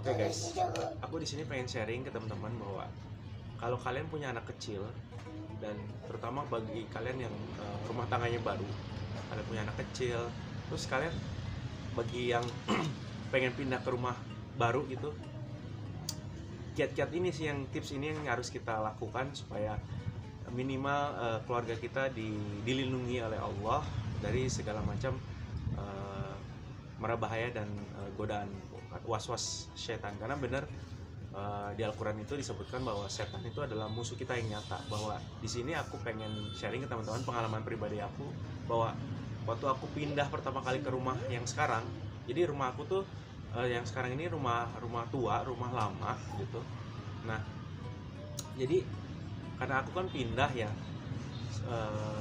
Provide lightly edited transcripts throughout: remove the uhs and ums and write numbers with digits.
Oke guys, aku di sini pengen sharing ke teman-teman bahwa kalau kalian punya anak kecil dan terutama bagi kalian yang rumah tangganya baru, kalian punya anak kecil, terus kalian bagi yang pengen pindah ke rumah baru gitu, kiat-kiat ini sih yang tips ini yang harus kita lakukan supaya minimal keluarga kita dilindungi oleh Allah dari segala macam mara bahaya dan godaan was-was setan. Karena benar di Al-Quran itu disebutkan bahwa setan itu adalah musuh kita yang nyata. Bahwa di sini aku pengen sharing ke teman-teman pengalaman pribadi aku bahwa waktu aku pindah pertama kali ke rumah yang sekarang, jadi rumah aku tuh yang sekarang ini rumah tua, rumah lama gitu. Nah, jadi karena aku kan pindah ya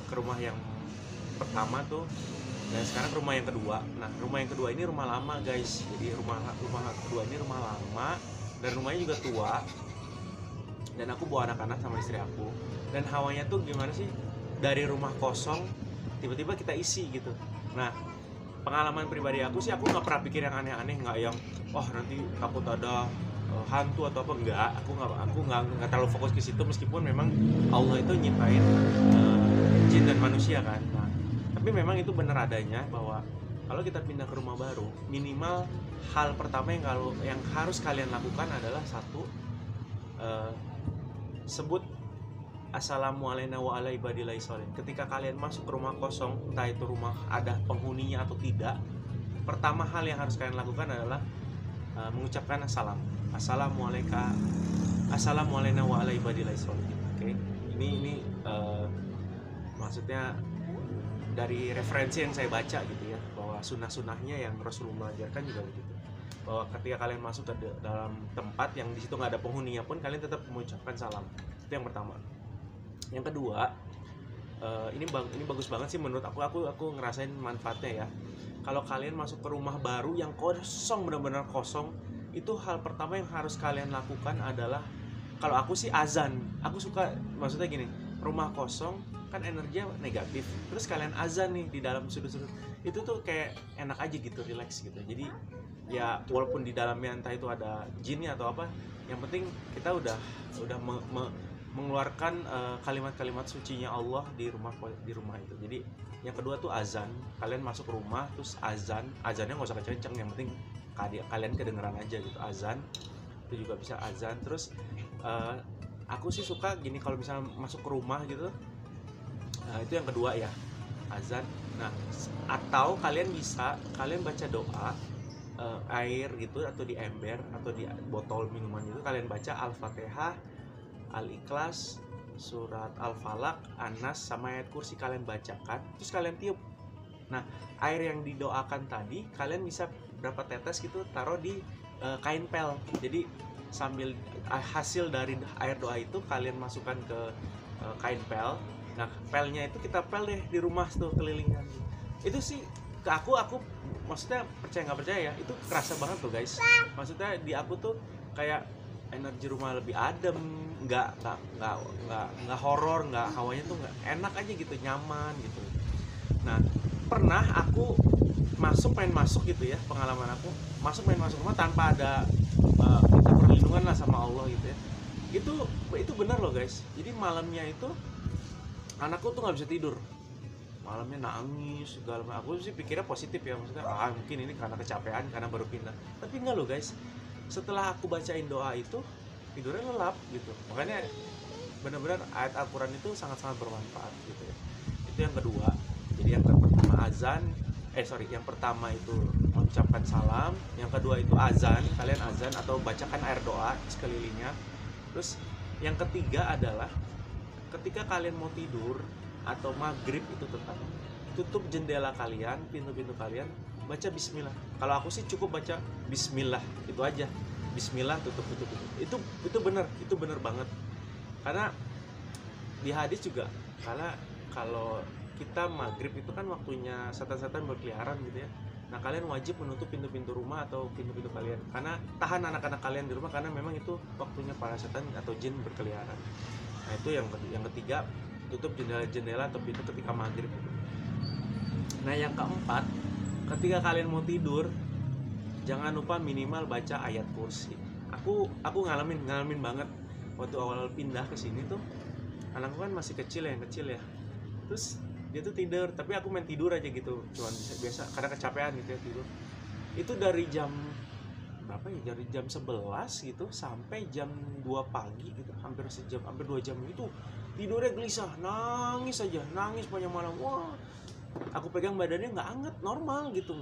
ke rumah yang pertama tuh, dan sekarang rumah yang kedua. Nah, rumah yang kedua ini rumah lama guys. Jadi rumah kedua ini rumah lama dan rumahnya juga tua. Dan aku bawa anak-anak sama istri aku. Dan hawanya tuh gimana sih? Dari rumah kosong tiba-tiba kita isi gitu. Nah, pengalaman pribadi aku sih, aku nggak pernah pikir yang aneh-aneh, nggak yang nanti takut ada hantu atau apa. Enggak, aku nggak terlalu fokus ke situ, meskipun memang Allah itu nyiptain jin dan manusia kan. Nah, tapi memang itu benar adanya bahwa kalau kita pindah ke rumah baru, minimal hal pertama yang harus kalian lakukan adalah satu, sebut assalamualaikum wa ala ibadillah sholihin. Ketika kalian masuk ke rumah kosong, entah itu rumah ada penghuninya atau tidak, pertama hal yang harus kalian lakukan adalah mengucapkan assalamualaikum wa ala ibadillah sholihin. Oke, ini maksudnya dari referensi yang saya baca gitu ya, bahwa sunnah-sunnahnya yang Rasulullah ajarkan juga begitu, bahwa ketika kalian masuk ke dalam tempat yang di situ nggak ada penghuninya pun, kalian tetap mengucapkan salam. Itu yang pertama. Yang kedua, ini bagus banget sih menurut aku ngerasain manfaatnya ya. Kalau kalian masuk ke rumah baru yang kosong, benar-benar kosong, itu hal pertama yang harus kalian lakukan adalah, kalau aku sih azan. Aku suka, maksudnya gini, rumah kosong kan energinya negatif, terus kalian azan nih di dalam sudut-sudut, itu tuh kayak enak aja gitu, relax gitu. Jadi ya walaupun di dalamnya entah itu ada jinnya atau apa, yang penting kita udah mengeluarkan kalimat-kalimat sucinya Allah di rumah itu. Jadi yang kedua tuh azan. Kalian masuk rumah terus azannya nggak usah kenceng, yang penting kalian kedengeran aja gitu. Azan itu juga bisa azan. Terus aku sih suka gini, kalau misalnya masuk ke rumah gitu, itu yang kedua ya, azan. Nah, atau kalian baca doa air gitu, atau di ember atau di botol minuman itu kalian baca Al-Fatihah, Al-Ikhlas, surat Al-Falaq, An-Nas, sama ayat kursi kalian bacakan, terus kalian tiup. Nah, air yang didoakan tadi kalian bisa berapa tetes gitu taruh di kain pel. Jadi sambil hasil dari air doa itu kalian masukkan ke kain pel. Nah, pelnya itu kita pel deh di rumah tuh kelilingan. Itu sih ke aku maksudnya percaya nggak percaya ya, itu kerasa banget tuh guys. Maksudnya di aku tuh kayak energi rumah lebih adem, nggak horor, nggak, hawanya tuh nggak, enak aja gitu, nyaman gitu. Nah, pernah aku main masuk gitu ya, pengalaman aku main masuk rumah tanpa ada kita perlindungan lah sama Allah gitu ya. Itu benar loh guys. Jadi malamnya itu anakku tuh nggak bisa tidur, malamnya nangis segala macam. Aku sih pikirnya positif ya, maksudnya mungkin ini karena kecapean, karena baru pindah. Tapi enggak loh guys, setelah aku bacain doa itu tidurnya lelap gitu. Makanya benar-benar ayat Al-Quran itu sangat-sangat bermanfaat gitu ya. Itu yang kedua. Jadi yang pertama azan, yang pertama itu mengucapkan salam, yang kedua itu azan, kalian azan atau bacakan air doa sekelilingnya. Terus yang ketiga adalah ketika kalian mau tidur atau maghrib itu tetap tutup jendela kalian, pintu-pintu kalian, baca bismillah. Kalau aku sih cukup baca bismillah, itu aja. Bismillah, tutup. Itu benar banget. Karena di hadis juga, karena kalau kita maghrib itu kan waktunya setan-setan berkeliaran gitu ya. Nah, kalian wajib menutup pintu-pintu rumah atau pintu-pintu kalian, karena tahan anak-anak kalian di rumah, karena memang itu waktunya para setan atau jin berkeliaran. Nah, itu yang ketiga, tutup jendela atau pintu ketika maghrib. Nah, yang keempat, ketika kalian mau tidur, jangan lupa minimal baca ayat kursi. Aku ngalamin banget waktu awal pindah ke sini tuh. Anakku kan masih kecil ya, terus dia tuh tidur, tapi aku main tidur aja gitu, cuman biasa karena kecapean gitu ya tidur. Itu dari jam berapa ya, dari jam 11 gitu sampai jam 2 pagi gitu, hampir sejam, hampir 2 jam itu tidurnya gelisah, nangis aja, nangis panjang malam. Wah, aku pegang badannya nggak anget, normal gitu,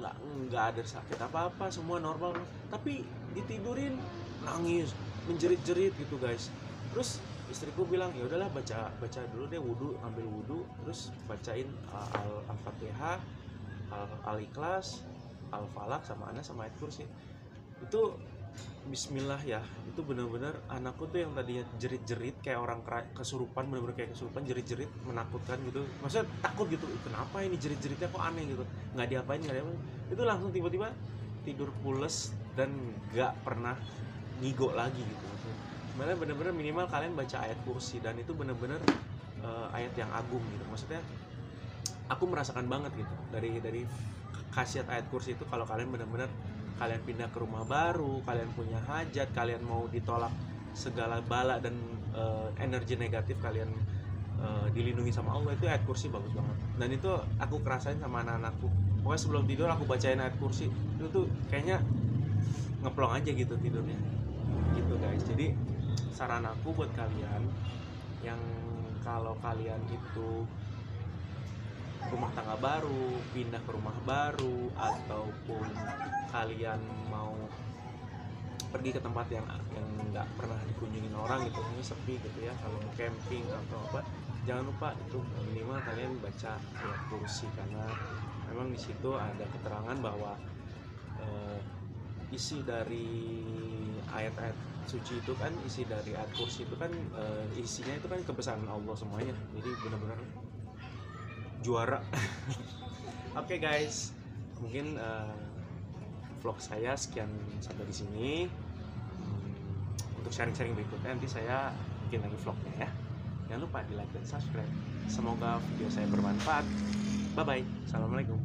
nggak ada sakit apa-apa, semua normal, tapi ditidurin nangis, menjerit-jerit gitu guys. Terus istriku bilang ya udahlah, baca dulu deh, ambil wudhu, terus bacain al-fatihah, al-ikhlas, al-falak, sama anas, sama ayat kursi. Itu bismillah ya, itu benar-benar anakku tuh yang tadinya jerit-jerit kayak orang kesurupan, benar-benar kayak kesurupan, jerit-jerit menakutkan gitu, maksudnya takut gitu, kenapa ini jerit-jeritnya kok aneh gitu, nggak diapain, itu langsung tiba-tiba tidur pules dan nggak pernah ngigo lagi gitu. Maksudnya benar-benar minimal kalian baca ayat kursi, dan itu benar-benar ayat yang agung gitu. Maksudnya aku merasakan banget gitu dari khasiat ayat kursi itu. Kalau kalian benar-benar kalian pindah ke rumah baru, kalian punya hajat, kalian mau ditolak segala bala dan energi negatif kalian dilindungi sama Allah, itu ayat kursi bagus banget. Dan itu aku kerasain sama anak-anakku. Pokoknya sebelum tidur aku bacain ayat kursi, itu tuh kayaknya ngeplong aja gitu tidurnya gitu guys. Jadi saran aku buat kalian yang kalau kalian itu rumah tangga baru, pindah ke rumah baru, ataupun kalian mau pergi ke tempat yang nggak pernah dikunjungin orang gitu, ini sepi gitu ya, kalau mau camping atau apa, jangan lupa itu minimal kalian baca ayat kursi, karena memang di situ ada keterangan bahwa isi dari ayat-ayat suci itu kan, isi dari ayat kursi itu kan isinya itu kan kebesaran Allah semuanya, jadi benar-benar juara. Oke guys, mungkin vlog saya sekian sampai di sini. Untuk sharing-sharing berikutnya nanti saya bikin lagi vlognya ya. Jangan lupa di like dan subscribe. Semoga video saya bermanfaat. Bye bye. Assalamualaikum.